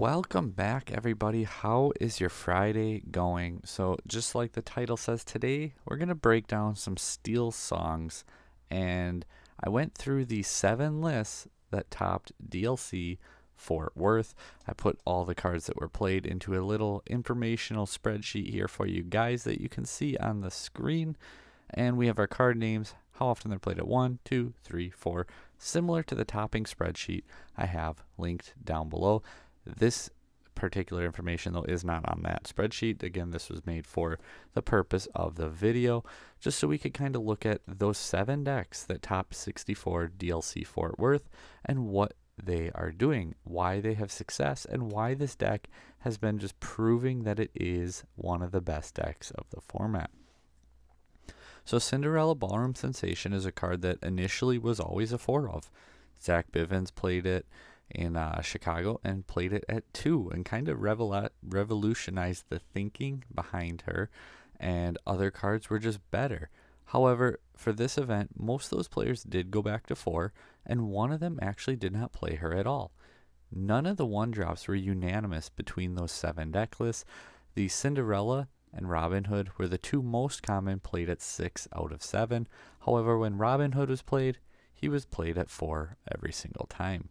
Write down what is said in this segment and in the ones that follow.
Welcome back, everybody. How is your Friday going? So, just like the title says, today we're going to break down some Steel songs. And I went through the 7 lists that topped DLC Fort Worth. I put all the cards that were played into a little informational spreadsheet here for you guys that you can see on the screen. And we have our card names, how often they're played at 1, 2, 3, 4, similar to the topping spreadsheet I have linked down below. This particular information, though, is not on that spreadsheet. Again, this was made for the purpose of the video, just so we could kind of look at those 7 decks that top 64 DLC Fort Worth and what they are doing, why they have success, and why this deck has been just proving that it is one of the best decks of the format. So Cinderella Ballroom Sensation is a card that initially was always a 4 of. Zach Bivens played it in Chicago and played it at 2 and kind of revolutionized the thinking behind her, and other cards were just better. However, for this event, most of those players did go back to 4, and one of them actually did not play her at all. None of the 1-drops were unanimous between those 7 deck lists. The Cinderella and Robin Hood were the 2 most common, played at 6 out of 7. However, when Robin Hood was played, he was played at 4 every single time.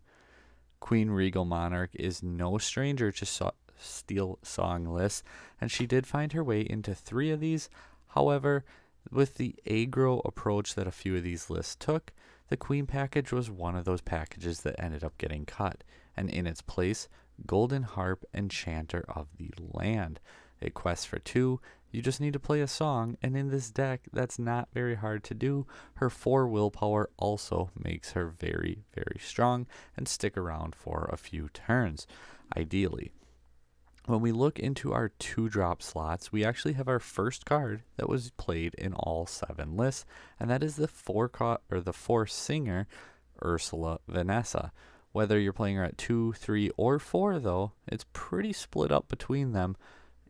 Queen Regal Monarch is no stranger to Steel song lists, and she did find her way into 3 of these. However, with the aggro approach that a few of these lists took, the Queen package was one of those packages that ended up getting cut, and in its place, Golden Harp Enchanter of the Land. It quests for 2. You just need to play a song, and in this deck, that's not very hard to do. Her 4 willpower also makes her very, very strong and stick around for a few turns, ideally. When we look into our 2-drop slots, we actually have our first card that was played in all 7 lists, and that is the 4 singer, Ursula Vanessa. Whether you're playing her at 2, 3, or 4, though, it's pretty split up between them.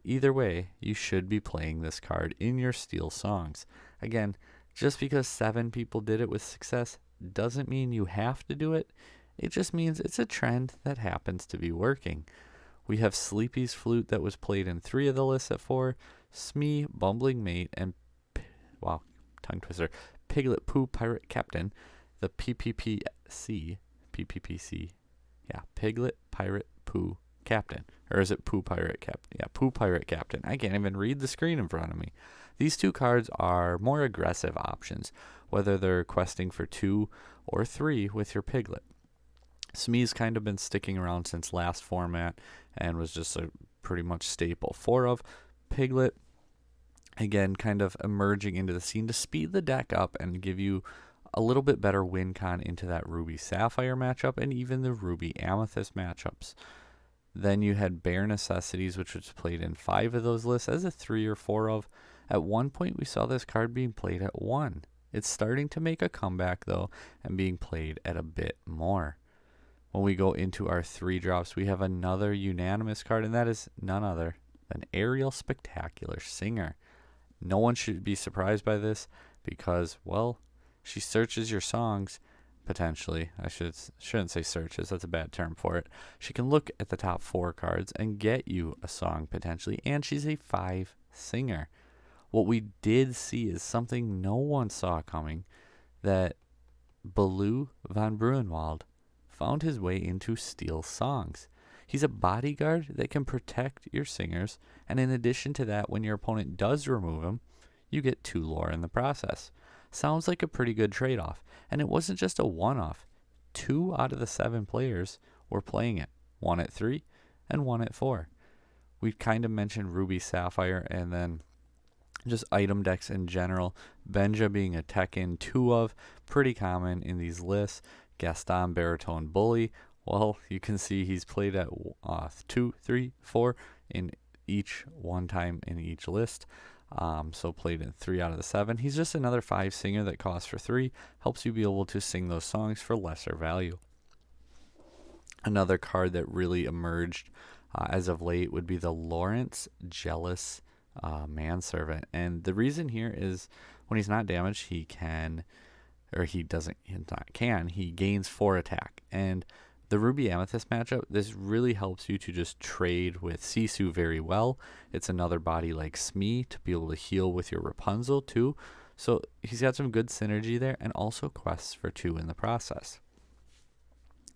Either way, you should be playing this card in your Steel songs. Again, just because 7 people did it with success doesn't mean you have to do it. It just means it's a trend that happens to be working. We have Sleepy's Flute that was played in 3 of the lists at 4, Smee, Bumbling Mate, and, tongue twister, Piglet Pooh Pirate Captain, the PPPC, Piglet Pirate Pooh Captain. Or is it Pooh Pirate Captain? Yeah, Pooh Pirate Captain. I can't even read the screen in front of me. These 2 cards are more aggressive options, whether they're questing for 2 or 3 with your Piglet. Smee's kind of been sticking around since last format and was just a pretty much staple 4 of. Piglet, again, kind of emerging into the scene to speed the deck up and give you a little bit better win con into that Ruby Sapphire matchup and even the Ruby Amethyst matchups. Then you had Bare Necessities, which was played in 5 of those lists as a 3 or 4 of. At one point, we saw this card being played at 1. It's starting to make a comeback, though, and being played at a bit more. When we go into our 3-drops, we have another unanimous card, and that is none other than Ariel Spectacular Singer. No one should be surprised by this because, well, she searches your songs. Potentially, I shouldn't say searches, that's a bad term for it. She can look at the top 4 cards and get you a song potentially, and she's a 5 singer. What we did see is something no one saw coming, that Baloo von Bruenwald found his way into Steel songs. He's a bodyguard that can protect your singers, and in addition to that, when your opponent does remove him, you get 2 lore in the process. Sounds like a pretty good trade-off, and it wasn't just a one-off. 2 out of the 7 players were playing it, 1 at 3 and 1 at 4. We kind of mentioned Ruby Sapphire and then just item decks in general. Benja being a tech-in 2 of, pretty common in these lists. Gaston Baritone Bully, well, you can see he's played at 2, 3, 4 in each, 1 time in each list. So played in 3 out of the 7. He's just another 5 singer that costs for 3, helps you be able to sing those songs for lesser value. Another card that really emerged as of late would be the Lawrence Jealous Manservant. And the reason here is when he's not damaged, he gains 4 attack. And The Ruby Amethyst matchup, this really helps you to just trade with Sisu very well. It's another body like Smee to be able to heal with your Rapunzel too. So he's got some good synergy there, and also quests for 2 in the process.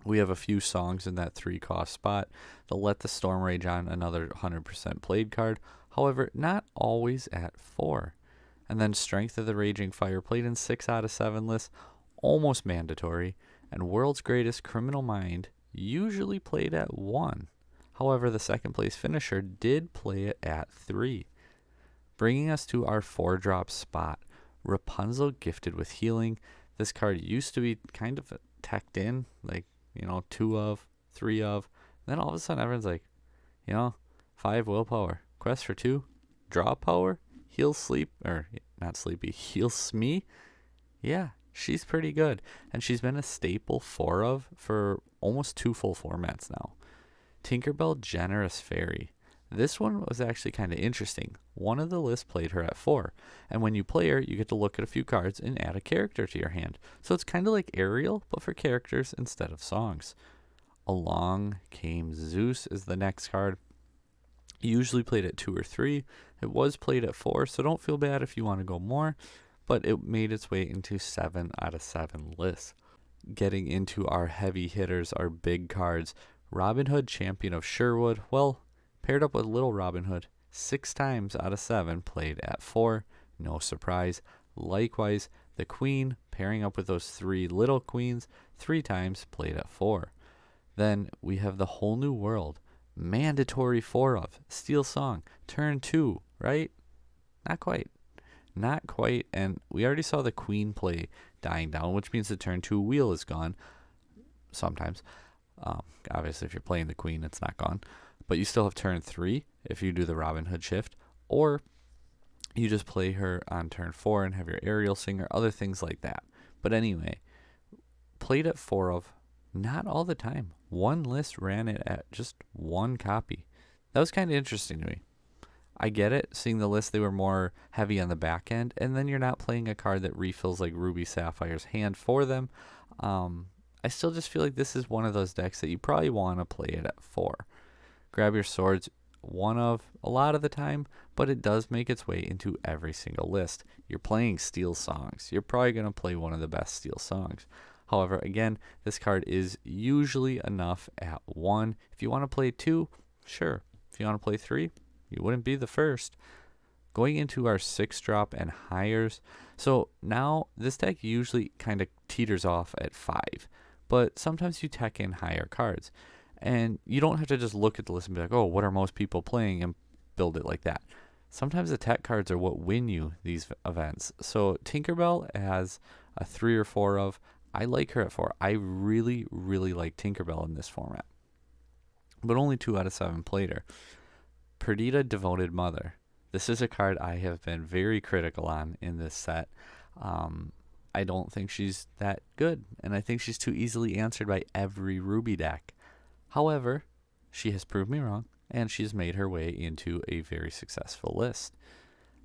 We have a few songs in that 3-cost spot. They'll let the Storm Rage on, another 100% played card. However, not always at 4. And then Strength of the Raging Fire, played in 6 out of 7 lists, almost mandatory. And World's Greatest Criminal Mind, usually played at 1. However, the second place finisher did play it at 3. Bringing us to our 4-drop spot, Rapunzel, Gifted with Healing. This card used to be kind of teched in, like, 2 of, 3 of. Then all of a sudden everyone's like, 5 willpower, quest for 2, draw power, heal sleep, or not sleepy, heal Smee. Yeah, she's pretty good. And she's been a staple 4 of for almost 2 full formats now. Tinkerbell, Generous Fairy. This one was actually kind of interesting. One of the lists played her at 4. And when you play her, you get to look at a few cards and add a character to your hand. So it's kind of like Ariel, but for characters instead of songs. Along Came Zeus is the next card. Usually played at 2 or 3. It was played at 4, so don't feel bad if you want to go more. But it made its way into 7 out of 7 lists. Getting into our heavy hitters, our big cards. Robin Hood, Champion of Sherwood. Well, paired up with Little Robin Hood, 6 times out of 7 played at 4. No surprise. Likewise, the Queen, pairing up with those 3 little queens, 3 times played at 4. Then we have the Whole New World. Mandatory 4 of. Steel Song. Turn 2, right? Not quite. Not quite. And we already saw the Queen play dying down, which means the turn 2 wheel is gone. Sometimes. Obviously, if you're playing the Queen, it's not gone. But you still have turn 3 if you do the Robin Hood shift. Or you just play her on turn 4 and have your Ariel Singer, other things like that. But anyway, played at 4 of, not all the time. One list ran it at just 1 copy. That was kind of interesting to me. I get it, seeing the list, they were more heavy on the back end, and then you're not playing a card that refills like Ruby Sapphire's hand for them. I still just feel like this is one of those decks that you probably want to play it at 4. Grab Your Swords, 1 of a lot of the time, but it does make its way into every single list. You're playing Steel Songs. You're probably going to play one of the best Steel Songs. However, again, this card is usually enough at 1. If you want to play 2, sure. If you want to play 3, you wouldn't be the first. Going into our 6-drop and higher. So now this deck usually kind of teeters off at 5. But sometimes you tech in higher cards. And you don't have to just look at the list and be like, oh, what are most people playing, and build it like that. Sometimes the tech cards are what win you these events. So Tinkerbell has a 3 or 4 of. I like her at 4. I really, really like Tinkerbell in this format. But only 2 out of 7 played her. Perdita, Devoted Mother. This is a card I have been very critical on in this set. I don't think she's that good, and I think she's too easily answered by every Ruby deck. However, she has proved me wrong, and she's made her way into a very successful list.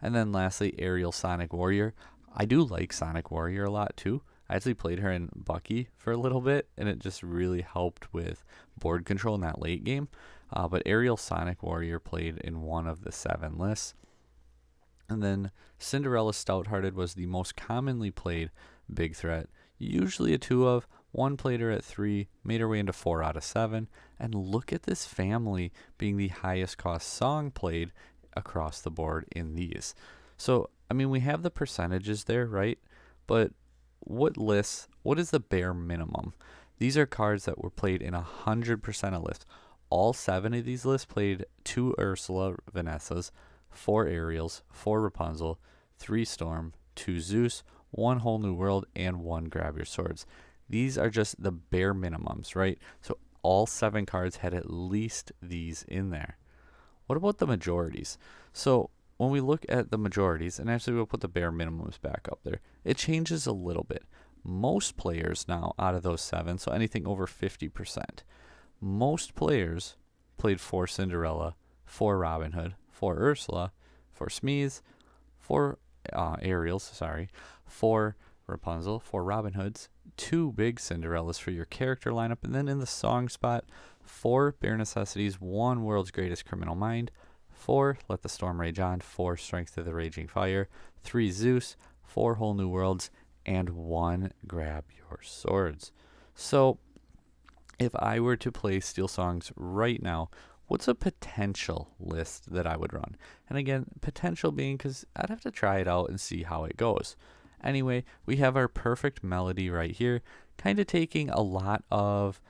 And then lastly, Ariel, Sonic Warrior. I do like Sonic Warrior a lot too. I actually played her in Bucky for a little bit, and it just really helped with board control in that late game. But Ariel, Sonic Warrior played in 1 of the 7 lists. And then Cinderella Stouthearted was the most commonly played big threat. Usually a 2 of. 1 played her at 3, made her way into 4 out of 7. And look at this family being the highest cost song played across the board in these. So, I mean, we have the percentages there, right? But what is the bare minimum? These are cards that were played in 100% of lists. All 7 of these lists played 2 Ursula Vanessas, 4 Ariels, 4 Rapunzel, 3 Storm, 2 Zeus, 1 Whole New World, and 1 Grab Your Swords. These are just the bare minimums, right? So all 7 cards had at least these in there. What about the majorities? So when we look at the majorities, and actually we'll put the bare minimums back up there, it changes a little bit. Most players now, out of those 7, so anything over 50%, most players played 4 Cinderella, 4 Robin Hood, 4 Ursula, 4 Smees, 4 Ariels, 4 Rapunzel, 4 Robin Hoods, 2 big Cinderellas for your character lineup. And then in the song spot, 4 Bare Necessities, 1 World's Greatest Criminal Mind, 4 Let the Storm Rage On, 4 Strength of the Raging Fire, 3 Zeus, 4 Whole New Worlds, and 1 Grab Your Swords. So if I were to play Steel Songs right now, what's a potential list that I would run? And again, potential being because I'd have to try it out and see how it goes. Anyway, we have our perfect melody right here, kind of taking a lot of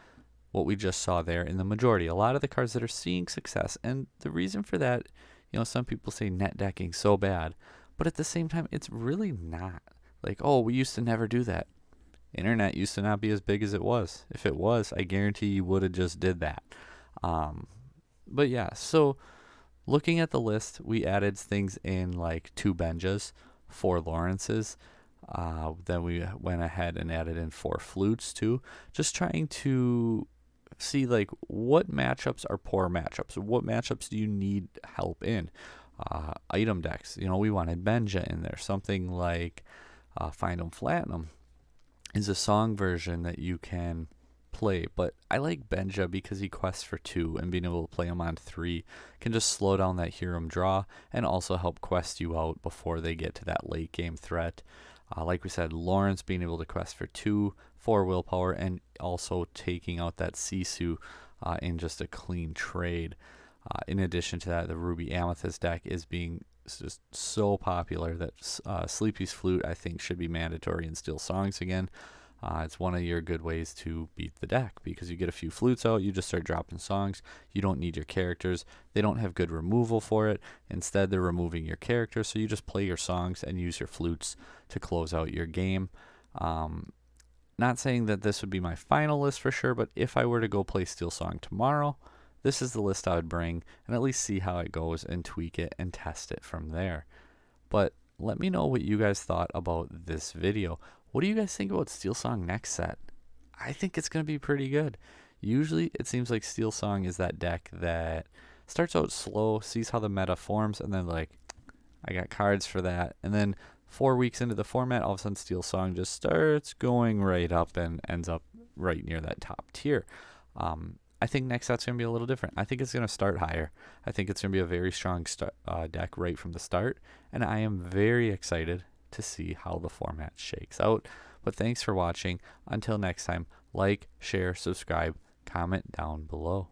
what we just saw there in the majority, a lot of the cards that are seeing success. And the reason for that, some people say net decking so bad, but at the same time, it's really not. Like, oh, we used to never do that. Internet used to not be as big as it was. If it was, I guarantee you would have just did that. But yeah, so looking at the list, we added things in like 2 Benjas, 4 Lawrences. Then we went ahead and added in 4 flutes too, just trying to see like what matchups are poor matchups. What matchups do you need help in? Item decks. We wanted Benja in there. Something like Find 'em Flatten 'em is a song version that you can play, but I like Benja because he quests for 2, and being able to play him on 3 can just slow down that Hiram draw and also help quest you out before they get to that late game threat. Like we said, Lawrence being able to quest for 2, 4 willpower, and also taking out that Sisu in just a clean trade. In addition to that, the Ruby Amethyst deck is being just so popular that Sleepy's Flute, I think, should be mandatory in Steel Songs again. It's one of your good ways to beat the deck because you get a few flutes out, you just start dropping songs. You don't need your characters. They don't have good removal for it. Instead, they're removing your characters, so you just play your songs and use your flutes to close out your game. Not saying that this would be my final list for sure, but if I were to go play Steel Song tomorrow, this is the list I would bring and at least see how it goes and tweak it and test it from there. But let me know what you guys thought about this video. What do you guys think about Steel Song next set? I think it's going to be pretty good. Usually it seems like Steel Song is that deck that starts out slow, sees how the meta forms, and then like, I got cards for that. And then 4 weeks into the format, all of a sudden Steel Song just starts going right up and ends up right near that top tier. I think next set's going to be a little different. I think it's going to start higher. I think it's going to be a very strong deck right from the start. And I am very excited to see how the format shakes out. But thanks for watching. Until next time, like, share, subscribe, comment down below.